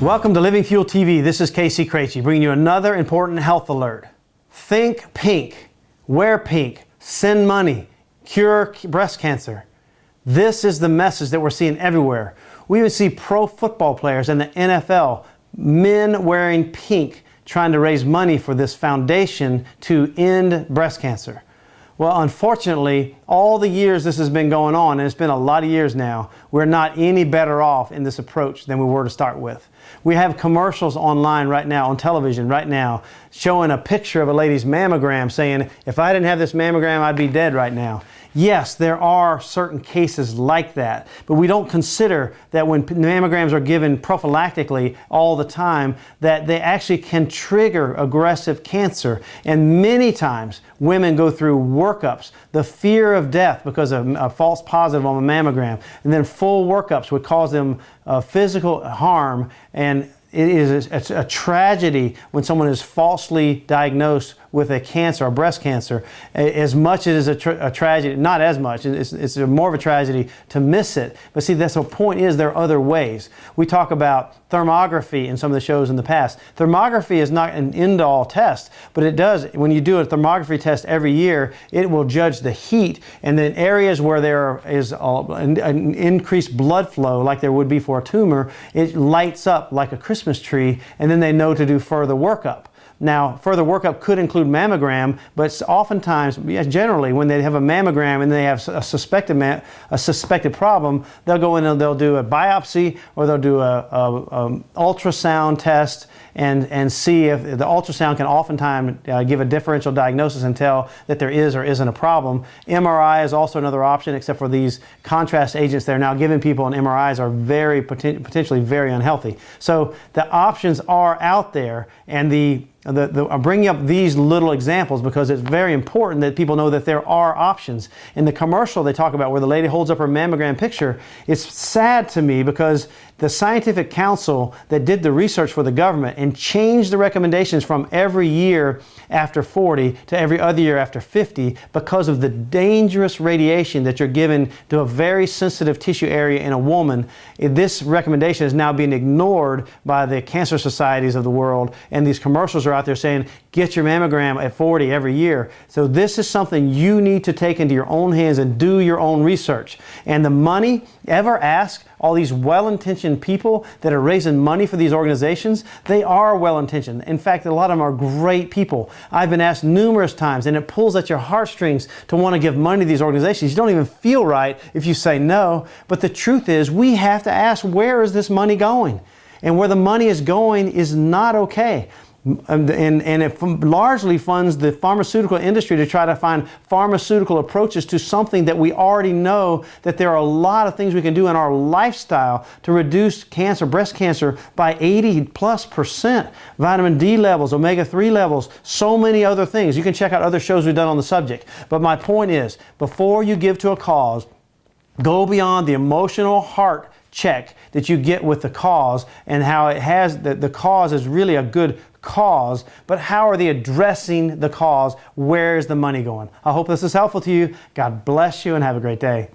Welcome to Living Fuel TV. This is Casey Krejci bringing you another important health alert. Think pink, wear pink, send money, cure breast cancer. This is the message that we're seeing everywhere. We even see pro football players in the NFL, men wearing pink, trying to raise money for this foundation to end breast cancer. Well, unfortunately, all the years this has been going on, and it's been a lot of years now, we're not any better off in this approach than we were to start with. We have commercials online right now, on television right now, showing a picture of a lady's mammogram saying, if I didn't have this mammogram, I'd be dead right now. Yes, there are certain cases like that, but we don't consider that when mammograms are given prophylactically all the time, that they actually can trigger aggressive cancer. And many times, women go through workups, the fear of death because of a false positive on a mammogram, and then full workups would cause them physical harm. And it is a tragedy when someone is falsely diagnosed with a cancer, or breast cancer. As much as it is a tragedy, not as much, it's more of a tragedy to miss it. But see, that's the point is there are other ways. We talk about thermography in some of the shows in the past. Thermography is not an end-all test, but it does, when you do a thermography test every year, it will judge the heat, and then areas where there is an increased blood flow, like there would be for a tumor, it lights up like a Christmas tree, and then they know to do further workup. Now, further workup could include mammogram, but oftentimes, generally, when they have a mammogram and they have a suspected problem, they'll go in and they'll do a biopsy, or they'll do a ultrasound test and see if the ultrasound can oftentimes give a differential diagnosis and tell that there is or isn't a problem. MRI is also another option, except for these contrast agents that are now giving people on MRIs are potentially very unhealthy. So the options are out there, and I'm bringing up these little examples because it's very important that people know that there are options. In the commercial they talk about where the lady holds up her mammogram picture, it's sad to me because the scientific council that did the research for the government and changed the recommendations from every year after 40 to every other year after 50 because of the dangerous radiation that you're given to a very sensitive tissue area in a woman. This recommendation is now being ignored by the cancer societies of the world, and these commercials are out there saying, get your mammogram at 40 every year. So this is something you need to take into your own hands and do your own research. And the money, ever ask all these well-intentioned people that are raising money for these organizations? They are well-intentioned. In fact, a lot of them are great people. I've been asked numerous times, and it pulls at your heartstrings to want to give money to these organizations. You don't even feel right if you say no. But the truth is, we have to ask, where is this money going? And where the money is going is not okay. And it largely funds the pharmaceutical industry to try to find pharmaceutical approaches to something that we already know that there are a lot of things we can do in our lifestyle to reduce cancer, breast cancer, by 80+%. Vitamin D levels, omega-3 levels, so many other things. You can check out other shows we've done on the subject. But my point is, before you give to a cause, go beyond the emotional heart check that you get with the cause, and how it has the cause is really a good cause, but how are they addressing the cause? Where is the money going? I hope this is helpful to you. God bless you and have a great day.